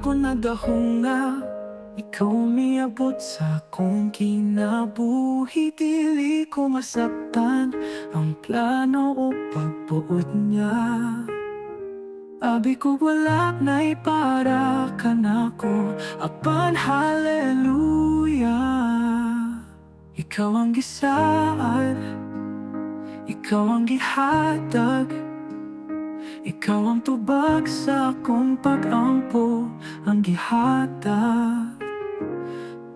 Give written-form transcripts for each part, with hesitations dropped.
ako nagahunga, ikaw umiabot sa akong kinabuhi. Dili ko masaktan ang plano o pagbuod niya. Abi ko wala na'y para ka nako, apan hallelujah. Ikaw ang gisaad, ikaw ang gihatag, ikaw ang tubag sa akong pag-ampo, ang gihatag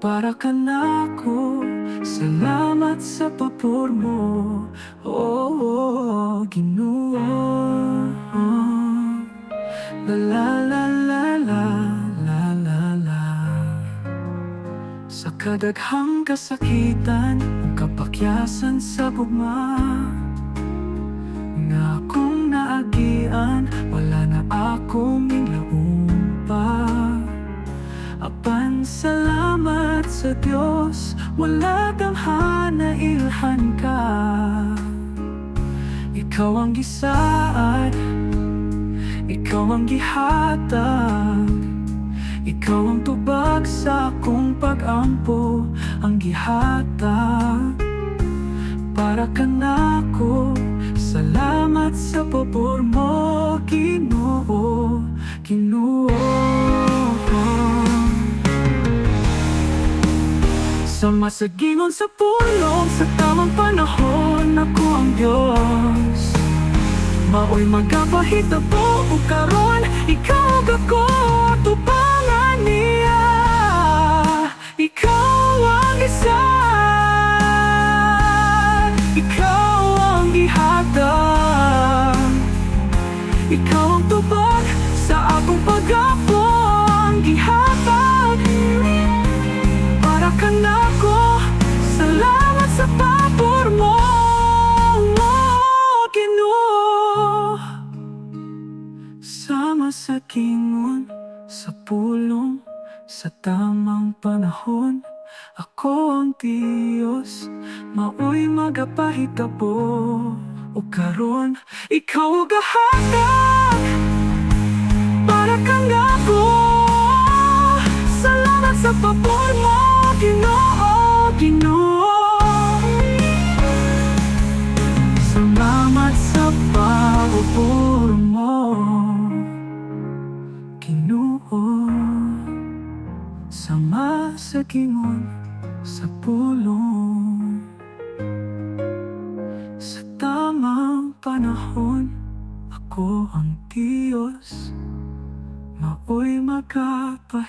para ka nako. Salamat sa papor mo, oh, Ginoo. La la la la la la la la. Sa kadaghang kasakitan, kapakyasan sa gugma, nga akong naagian, wala na akong minaon pa. Apan salamat sa Diyos, wala damhan na ilhan ka. Ikaw ang gisaad, ikaw ang gihatag, ikaw ang tubag sa akong pag-ampo, ang gihatag para ka nako. Salamat sa papor mo, Ginoo, Ginoo. Sa masagingon sa pulong, sa tamang panahon, ako ang Diyos. Maoy magapahitabo o karon, ikaw ako, tupangan niya. Ikaw ang isa, ikaw ang ihatag, ikaw ang tubag sa akong pag-apo, ang gihatag para ka nako. Salamat sa papor mo, Ginoo. Sa masagingon, sa pulong, sa tamang panahon, ako ang Diyos. Maoy magapahitabo o karon, ikaw ang gahatag para kang ako. Salamat sa papor mo, Ginoo, Ginoo. Salamat sa papor mo, Ginoo. Sa masagingon, sa pulong, sa tamang panahon, ako ang Diyos. Maoy magapahitabo